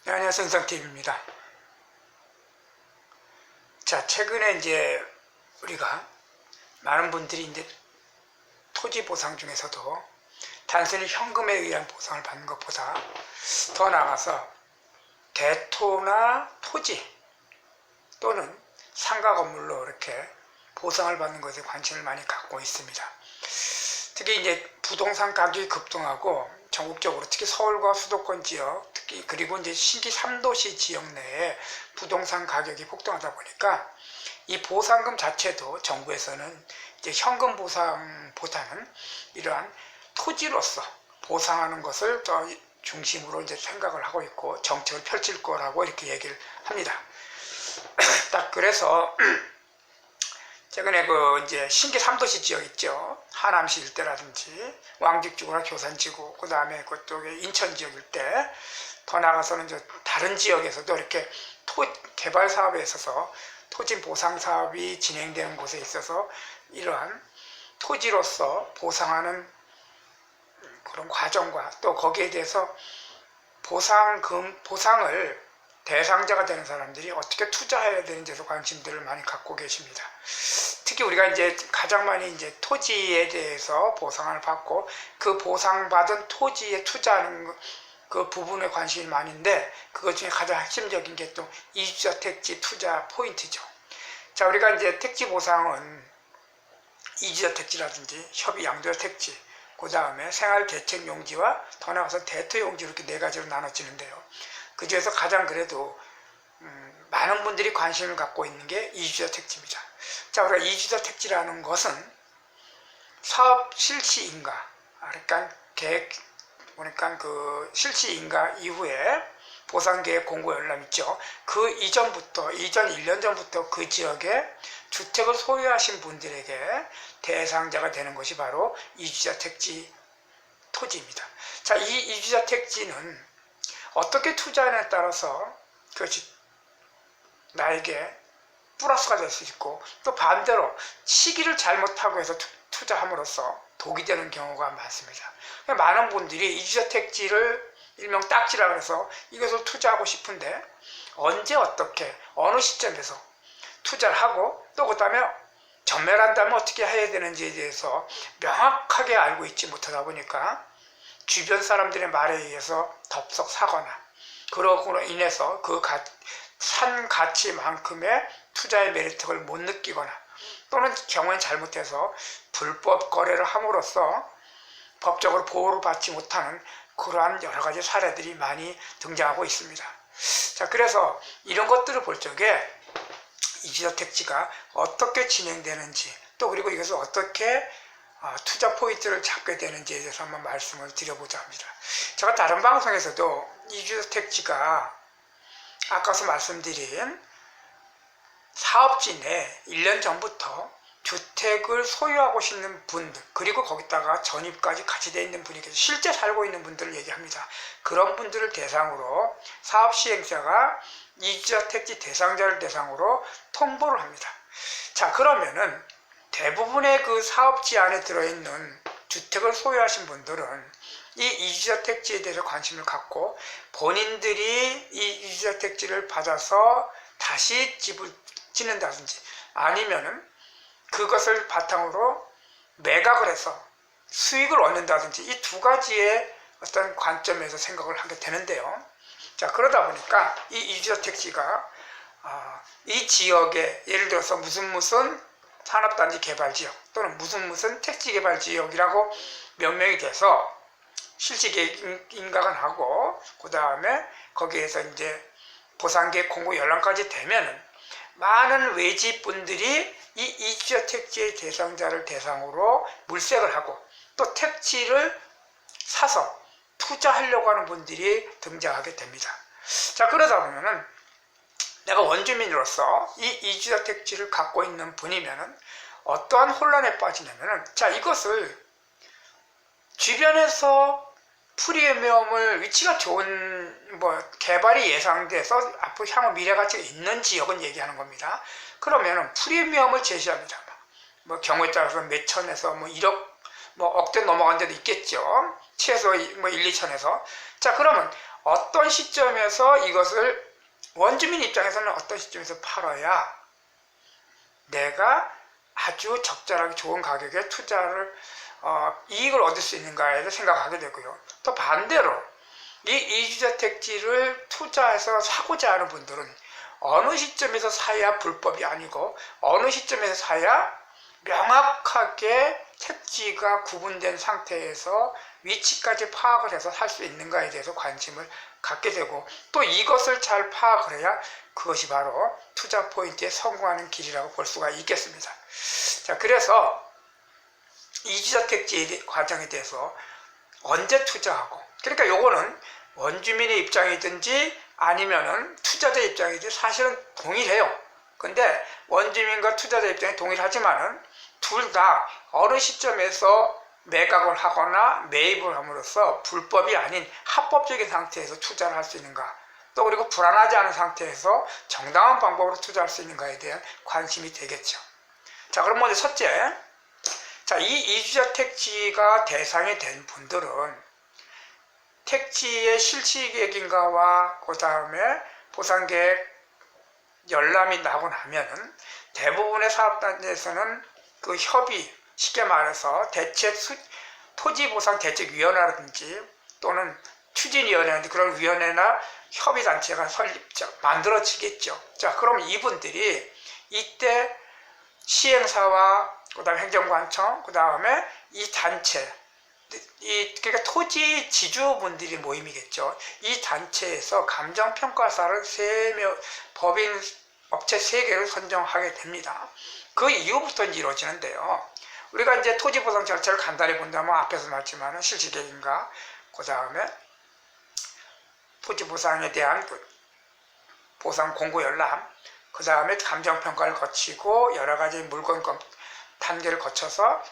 네, 안녕하세요. 은상TV입니다. 자, 최근에 이제 우리가 많은 분들이 이제 토지 보상 중에서도 단순히 현금에 의한 보상을 받는 것보다 더 나아가서 대토나 토지 또는 상가 건물로 이렇게 보상을 받는 것에 관심을 많이 갖고 있습니다. 특히 이제 부동산 가격이 급등하고 전국적으로 특히 서울과 수도권 지역, 특히 그리고 이제 신규 3도시 지역 내에 부동산 가격이 폭등하다 보니까 이 보상금 자체도 정부에서는 이제 현금 보상보다는 이러한 토지로서 보상하는 것을 더 중심으로 이제 생각을 하고 있고 정책을 펼칠 거라고 이렇게 얘기를 합니다. 딱 그래서 최근에 이제 신규 3도시 지역 있죠. 하남시 일대라든지 왕직지구나 교산지구, 그 다음에 그쪽에 인천 지역 일대, 더 나아가서는 다른 지역에서도 이렇게 개발 사업에 있어서 토지 보상 사업이 진행되는 곳에 있어서 이러한 토지로서 보상하는 그런 과정과 또 거기에 대해서 보상을 대상자가 되는 사람들이 어떻게 투자해야 되는지에서 관심들을 많이 갖고 계십니다. 특히 우리가 이제 가장 많이 이제 토지에 대해서 보상을 받고 그 보상받은 토지에 투자하는 그 부분에 관심이 많은데 그것 중에 가장 핵심적인 게 또 이주자 택지 투자 포인트죠. 자, 우리가 이제 택지 보상은 이주자 택지라든지 협의 양도자 택지, 그 다음에 생활 대책 용지와 더 나아가서 대토 용지 이렇게 네 가지로 나눠지는데요. 그 중에서 가장 그래도 많은 분들이 관심을 갖고 있는 게 이주자 택지입니다. 자, 우리가 이주자 택지라는 것은 사업 실시 인가, 그러니까 그 실시 인가 이후에 보상계획 공고 열람 있죠. 그 이전 1년 전부터 그 지역에 주택을 소유하신 분들에게 대상자가 되는 것이 바로 이주자 택지 토지입니다. 자, 이 이주자 택지는 어떻게 투자하느냐에 따라서 그것이 나에게 플러스가 될 수 있고 또 반대로 시기를 잘못하고 해서 투자함으로써 독이 되는 경우가 많습니다. 많은 분들이 이주자 택지를 일명 딱지라 그래서 이것을 투자하고 싶은데 언제 어떻게 어느 시점에서 투자를 하고 또 그 다음에 전멸한다면 어떻게 해야 되는지에 대해서 명확하게 알고 있지 못하다 보니까 주변 사람들의 말에 의해서 덥석 사거나 그러고 인해서 그 산 가치만큼의 투자의 메리트를 못 느끼거나 또는 경우엔 잘못해서 불법 거래를 함으로써 법적으로 보호를 받지 못하는 그러한 여러 가지 사례들이 많이 등장하고 있습니다. 자, 그래서 이런 것들을 볼 적에 이주자 택지가 어떻게 진행되는지 또 그리고 이것을 어떻게 투자 포인트를 잡게 되는지에 대해서 한번 말씀을 드려보자 합니다. 제가 다른 방송에서도 이주자 택지가 아까서 말씀드린 사업지 내 1년 전부터 주택을 소유하고 싶은 분들 그리고 거기다가 전입까지 같이 되어 있는 분이 계세요. 실제 살고 있는 분들을 얘기합니다. 그런 분들을 대상으로 사업시행자가 이주자 택지 대상자를 대상으로 통보를 합니다. 자, 그러면은 대부분의 그 사업지 안에 들어있는 주택을 소유하신 분들은 이 이주자 택지에 대해서 관심을 갖고 본인들이 이 이주자 택지를 받아서 다시 집을 짓는다든지 아니면은 그것을 바탕으로 매각을 해서 수익을 얻는다든지 이 두 가지의 어떤 관점에서 생각을 하게 되는데요. 자, 그러다 보니까 이 이주자 택지가 이 지역에 예를 들어서 무슨 산업단지 개발지역 또는 무슨 택지개발지역이라고 명명이 돼서 실시계획 인가가 하고 그 다음에 거기에서 이제 보상계획 공고 열람까지 되면은 많은 외지분들이 이 이주자 택지의 대상자를 대상으로 물색을 하고 또 택지를 사서 투자하려고 하는 분들이 등장하게 됩니다. 자, 그러다 보면은 내가 원주민으로서 이 이주자 택지를 갖고 있는 분이면은 어떠한 혼란에 빠지냐면은 자, 이것을 주변에서 프리미엄을 위치가 좋은 개발이 예상돼서 앞으로 향후 미래 가치가 있는 지역은 얘기하는 겁니다. 그러면은 프리미엄을 제시합니다. 경우에 따라서 몇 천에서 1억 억대 넘어간 데도 있겠죠. 최소 1, 2천에서. 자, 그러면 어떤 시점에서 이것을 원주민 입장에서는 어떤 시점에서 팔아야 내가 아주 적절하게 좋은 가격에 투자를 이익을 얻을 수 있는가에 대해 생각하게 되고요. 또 반대로 이 이주저택지를 투자해서 사고자 하는 분들은 어느 시점에서 사야 불법이 아니고 어느 시점에서 사야 명확하게 택지가 구분된 상태에서 위치까지 파악을 해서 살 수 있는가에 대해서 관심을 갖게 되고, 또 이것을 잘 파악을 해야 그것이 바로 투자 포인트에 성공하는 길이라고 볼 수가 있겠습니다. 자, 그래서 이주저택지 과정에 대해서 언제 투자하고, 그러니까 요거는 원주민의 입장이든지 아니면은 투자자 입장이든지 사실은 동일해요. 근데 원주민과 투자자 입장이 동일하지만은 둘 다 어느 시점에서 매각을 하거나 매입을 함으로써 불법이 아닌 합법적인 상태에서 투자를 할 수 있는가, 또 그리고 불안하지 않은 상태에서 정당한 방법으로 투자할 수 있는가에 대한 관심이 되겠죠. 자, 그럼 먼저 첫째, 자, 이 이주자 택지가 대상이 된 분들은 택지의 실시계획인가와 그 다음에 보상계획 열람이 나고 나면은 대부분의 사업단지에서는 그 협의, 쉽게 말해서 토지보상대책위원회라든지 또는 추진위원회라든지 그런 위원회나 협의단체가 만들어지겠죠. 자, 그럼 이분들이 이때 시행사와 그 다음에 행정관청, 그 다음에 이 단체, 그러니까 토지 지주분들이 모임이겠죠. 이 단체에서 감정평가사를 법인 업체 3개를 선정하게 됩니다. 그 이후부터 이루어지는데요. 우리가 이제 토지보상 절차를 간단히 본다면 앞에서 말했지만 실시계획인가, 그 다음에 토지보상에 대한 보상 공고 열람, 그 다음에 감정평가를 거치고 여러가지 물건권 단계를 거쳐서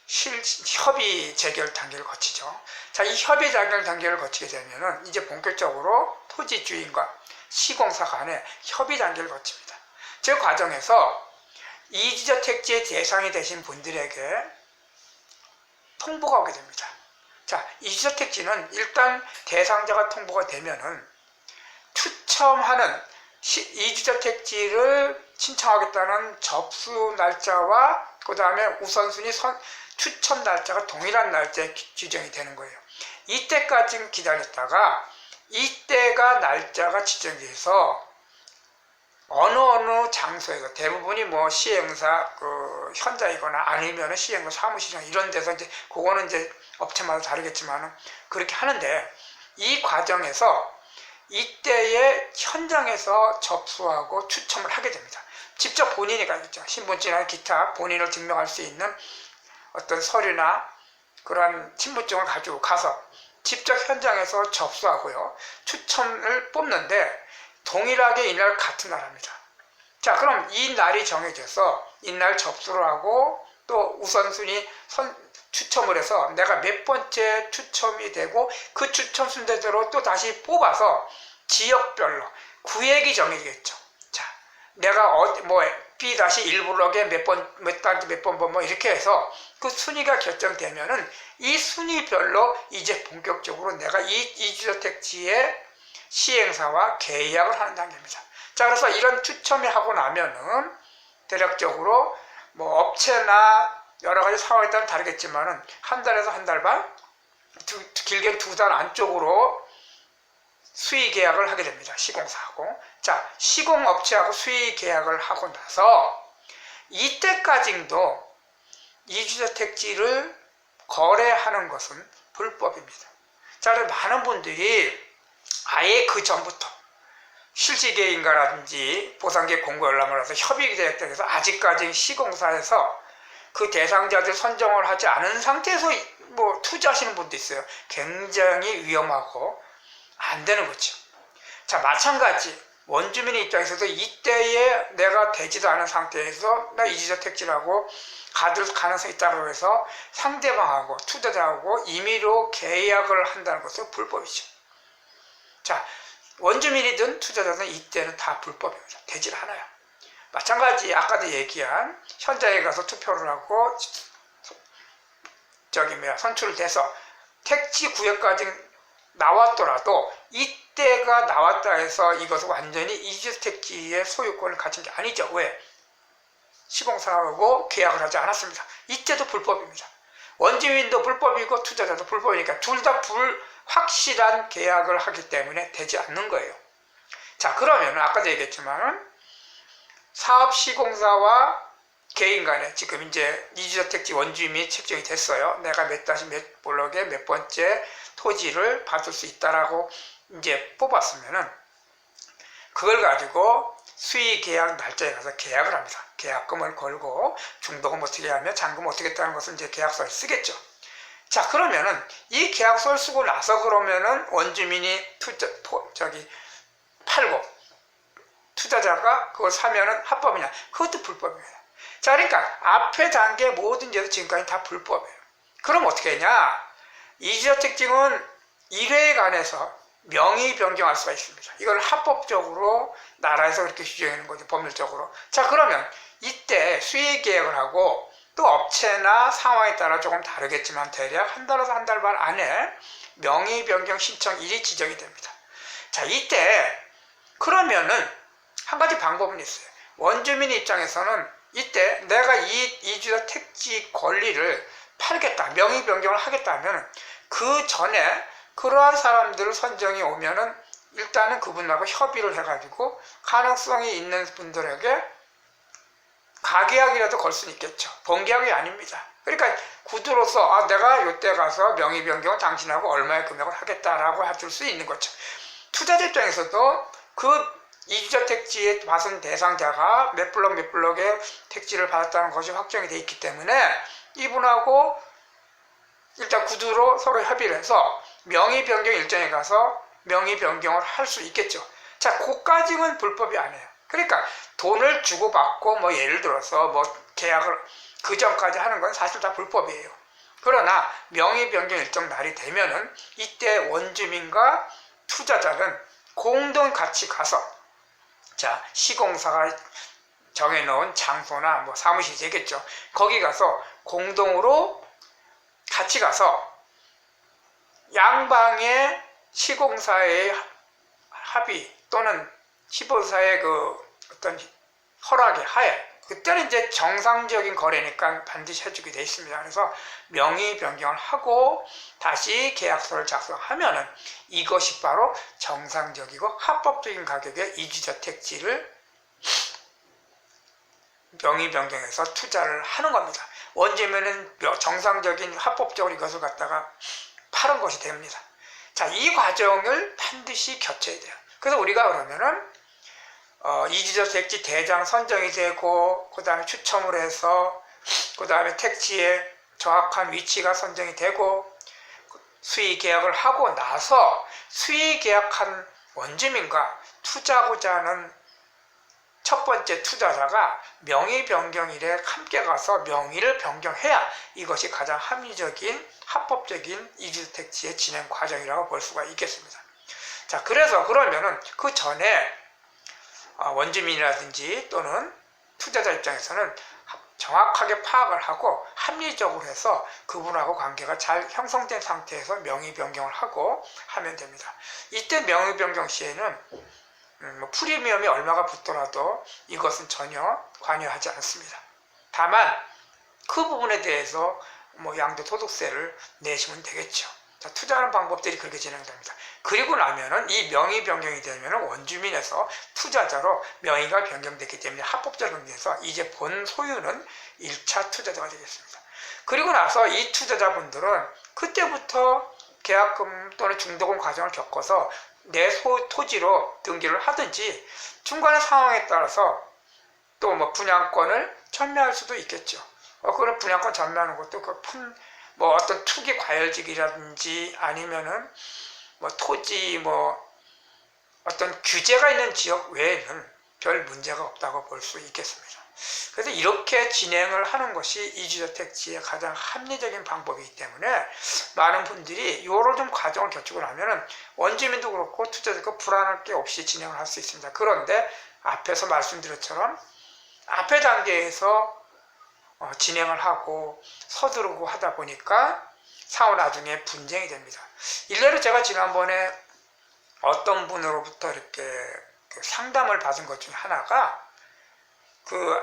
협의 재결 단계를 거치죠. 자, 이 협의 재결 단계를 거치게 되면은 이제 본격적으로 토지 주인과 시공사 간의 협의 단계를 거칩니다. 그 과정에서 이주자 택지의 대상이 되신 분들에게 통보가 오게 됩니다. 자, 이주자 택지는 일단 대상자가 통보가 되면은 추첨하는 이주자 택지를 신청하겠다는 접수 날짜와 그 다음에 우선순위 추첨 날짜가 동일한 날짜에 지정이 되는 거예요. 이때까지 기다렸다가 이때가 날짜가 지정돼서 어느 장소에서 대부분이 뭐 시행사 현장이거나 아니면 시행사 사무실이나 이런 데서 이제 그거는 이제 업체마다 다르겠지만 그렇게 하는데, 이 과정에서 이때의 현장에서 접수하고 추첨을 하게 됩니다. 직접 본인이 가겠죠. 신분증이나 기타 본인을 증명할 수 있는 어떤 서류나 그러한 신분증을 가지고 가서 직접 현장에서 접수하고요. 추첨을 뽑는데 동일하게 이날 같은 날 합니다. 자, 그럼 이 날이 정해져서 이날 접수를 하고 또 우선순위 추첨을 해서 내가 몇 번째 추첨이 되고 그 추첨 순서대로 또 다시 뽑아서 지역별로 구획이 정해지겠죠. 자, 내가 B-1블럭에 몇 번 뭐 이렇게 해서 그 순위가 결정되면은 이 순위별로 이제 본격적으로 내가 이 이주저택지의 시행사와 계약을 하는 단계입니다. 자, 그래서 이런 추첨을 하고 나면은 대략적으로 뭐 업체나 여러 가지 상황에 따라 다르겠지만은 한 달에서 한 달 반, 길게는 2달 안쪽으로 수의 계약을 하게 됩니다. 시공사하고. 자, 시공업체하고 수의 계약을 하고 나서 이때까지도 이주저택지를 거래하는 것은 불법입니다. 자, 그래서 많은 분들이 아예 그 전부터 실시계획인가라든지 보상계획 공고 열람을 해서 협의계획에서 아직까지 시공사에서 그 대상자들 선정을 하지 않은 상태에서 뭐 투자하시는 분도 있어요. 굉장히 위험하고 안 되는 거죠. 자, 마찬가지 원주민의 입장에서도 이때에 내가 되지도 않은 상태에서 나 이주저택지라고 가질 가능성이 있다고 해서 상대방하고 투자자하고 임의로 계약을 한다는 것은 불법이죠. 자, 원주민이든 투자자든 이때는 다 불법입니다. 되질 않아요. 마찬가지 아까도 얘기한 현장에 가서 투표를 하고 선출을 돼서 택지 구역까지 나왔더라도 이때가 나왔다 해서 이것은 완전히 이주택지의 소유권을 가진 게 아니죠. 왜? 시공사하고 계약을 하지 않았습니다. 이때도 불법입니다. 원주민도 불법이고 투자자도 불법이니까 둘 다 불확실한 계약을 하기 때문에 되지 않는 거예요. 자, 그러면 아까도 얘기했지만 사업시공사와 개인 간에 지금 이제 이주택지 원주민이 책정이 됐어요. 내가 몇 다시 몇 블록에 몇 번째 토지를 받을 수 있다라고 이제 뽑았으면은 그걸 가지고 수의계약 날짜에 가서 계약을 합니다. 계약금을 걸고 중도금 어떻게 하며 잔금 어떻게 했다는 것은 이제 계약서를 쓰겠죠. 자, 그러면은 이 계약서를 쓰고 나서 그러면은 원주민이 팔고 투자자가 그걸 사면은 합법이냐? 그것도 불법이에요. 자, 그러니까 앞에 단계 모든 제도 지금까지 다 불법이에요. 그럼 어떻게 했냐? 이주택지는 1회에 관해서 명의 변경할 수가 있습니다. 이걸 합법적으로 나라에서 그렇게 규정하는 거죠, 법률적으로. 자, 그러면 이때 수의 계약을 하고 또 업체나 상황에 따라 조금 다르겠지만 대략 한 달에서 한 달 반 안에 명의 변경 신청일이 지정이 됩니다. 자, 이때 그러면은 한 가지 방법은 있어요. 원주민 입장에서는 이때 내가 이 이주택지 권리를 팔겠다, 명의 변경을 하겠다 하면 그 전에 그러한 사람들 선정이 오면은 일단은 그분하고 협의를 해가지고 가능성이 있는 분들에게 가계약이라도 걸 수는 있겠죠. 본계약이 아닙니다. 그러니까 구두로서 내가 이때 가서 명의 변경을 당신하고 얼마의 금액을 하겠다라고 해줄 수 있는 거죠. 투자자 입장에서도 그 이주자 택지에 받은 대상자가 몇 블록 몇 블록의 택지를 받았다는 것이 확정이 되어 있기 때문에 이분하고 일단 구두로 서로 협의를 해서 명의 변경 일정에 가서 명의 변경을 할 수 있겠죠. 자, 그까지는 불법이 아니에요. 그러니까 돈을 주고받고 뭐 예를 들어서 뭐 계약을 그 전까지 하는 건 사실 다 불법이에요. 그러나 명의 변경 일정 날이 되면은 이때 원주민과 투자자는 공동 같이 가서 자, 시공사가 정해놓은 장소나 뭐 사무실이 되겠죠. 거기 가서 공동으로 같이 가서 양방의 시공사의 합의 또는 시보사의 그 어떤 허락의 하에 그때는 이제 정상적인 거래니까 반드시 해주게 돼 있습니다. 그래서 명의 변경을 하고 다시 계약서를 작성하면은 이것이 바로 정상적이고 합법적인 가격의 이주자 택지를 명의 변경해서 투자를 하는 겁니다. 원주민은 정상적인 합법적으로 이것을 갖다가 파는 것이 됩니다. 자, 이 과정을 반드시 거쳐야 돼요. 그래서 우리가 그러면은 이주자 택지 대장 선정이 되고 그 다음에 추첨을 해서 그 다음에 택지의 정확한 위치가 선정이 되고 수의 계약을 하고 나서 수의 계약한 원주민과 투자하고자 하는 첫 번째 투자자가 명의 변경일에 함께 가서 명의를 변경해야 이것이 가장 합리적인 합법적인 이주택지의 진행 과정이라고 볼 수가 있겠습니다. 자, 그래서 그러면은 그 전에 원주민이라든지 또는 투자자 입장에서는 정확하게 파악을 하고 합리적으로 해서 그분하고 관계가 잘 형성된 상태에서 명의 변경을 하고 하면 됩니다. 이때 명의 변경 시에는 프리미엄이 얼마가 붙더라도 이것은 전혀 관여하지 않습니다. 다만 그 부분에 대해서 양도소득세를 내시면 되겠죠. 자, 투자하는 방법들이 그렇게 진행됩니다. 그리고 나면은 이 명의 변경이 되면 원주민에서 투자자로 명의가 변경됐기 때문에 합법적으로 변경해서 이제 본 소유는 1차 투자자가 되겠습니다. 그리고 나서 이 투자자분들은 그때부터 계약금 또는 중도금 과정을 겪어서 내 토지로 등기를 하든지 중간의 상황에 따라서 또 분양권을 전매할 수도 있겠죠. 그런 분양권 전매하는 것도 어떤 투기 과열지기라든지 아니면은 토지 어떤 규제가 있는 지역 외에는 별 문제가 없다고 볼 수 있겠습니다. 그래서 이렇게 진행을 하는 것이 이주자 택지의 가장 합리적인 방법이기 때문에 많은 분들이 이런 좀 과정을 거치고 나면은 원주민도 그렇고 투자자도 불안할 게 없이 진행을 할 수 있습니다. 그런데 앞에서 말씀드렸처럼 앞에 단계에서 진행을 하고 서두르고 하다 보니까 사후 나중에 분쟁이 됩니다. 일례로 제가 지난번에 어떤 분으로부터 이렇게 상담을 받은 것 중에 하나가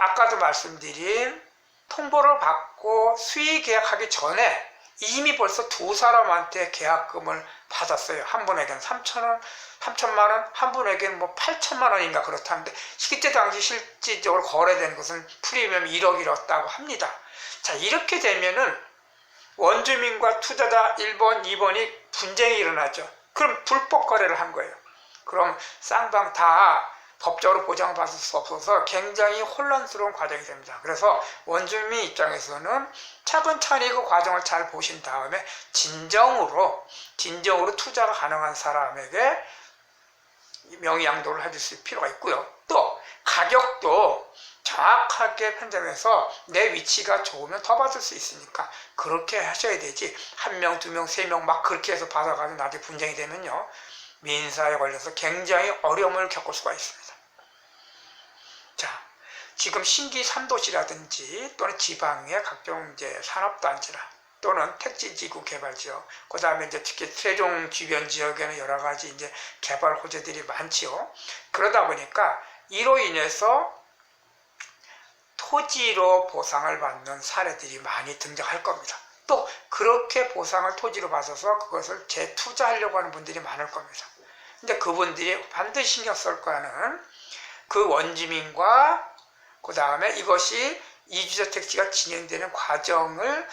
아까도 말씀드린 통보를 받고 수의 계약하기 전에 이미 벌써 두 사람한테 계약금을 받았어요. 한 분에게는 3천만 원, 한 분에게는 뭐 8천만 원인가 그렇다는데 그때 당시 실질적으로 거래된 것은 프리미엄 1억이었다고 합니다. 자, 이렇게 되면은 원주민과 투자자 1번, 2번이 분쟁이 일어나죠. 그럼 불법 거래를 한 거예요. 그럼 쌍방 다 법적으로 보장받을 수 없어서 굉장히 혼란스러운 과정이 됩니다. 그래서 원주민 입장에서는 차근차근히 그 과정을 잘 보신 다음에 진정으로 투자가 가능한 사람에게 명의양도를 해줄 수 있을 필요가 있고요. 또 가격도 정확하게 편점해서 내 위치가 좋으면 더 받을 수 있으니까 그렇게 하셔야 되지, 한 명, 두 명, 세 명 막 그렇게 해서 받아가지고 나중에 분쟁이 되면요, 민사에 걸려서 굉장히 어려움을 겪을 수가 있습니다. 자, 지금 신기 3도시라든지 또는 지방의 각종 이제 산업단지나 또는 택지지구 개발지역, 그 다음에 이제 특히 세종 주변 지역에는 여러 가지 이제 개발 호재들이 많지요. 그러다 보니까 이로 인해서 토지로 보상을 받는 사례들이 많이 등장할 겁니다. 또 그렇게 보상을 토지로 받아서 그것을 재투자하려고 하는 분들이 많을 겁니다. 근데 그분들이 반드시 신경 쓸 거는 그 원주민과 그 다음에 이것이 이주자 택지가 진행되는 과정을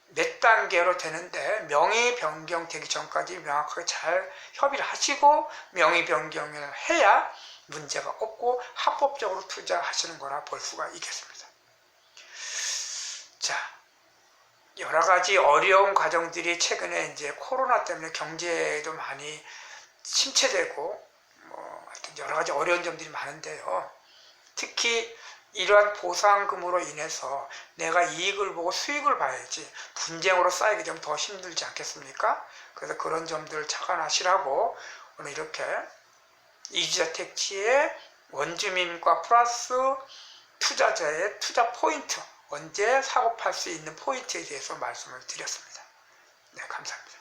몇 단계로 되는데 명의 변경되기 전까지 명확하게 잘 협의를 하시고 명의 변경을 해야 문제가 없고 합법적으로 투자하시는 거라 볼 수가 있겠습니다. 자, 여러 가지 어려운 과정들이 최근에 이제 코로나 때문에 경제도 많이 침체되고 하여튼 여러 가지 어려운 점들이 많은데요. 특히 이러한 보상금으로 인해서 내가 이익을 보고 수익을 봐야지 분쟁으로 쌓이게 되면 더 힘들지 않겠습니까? 그래서 그런 점들을 착안하시라고 오늘 이렇게 이주자 택지의 원주민과 플러스 투자자의 투자 포인트, 언제 사고 팔 수 있는 포인트에 대해서 말씀을 드렸습니다. 네, 감사합니다.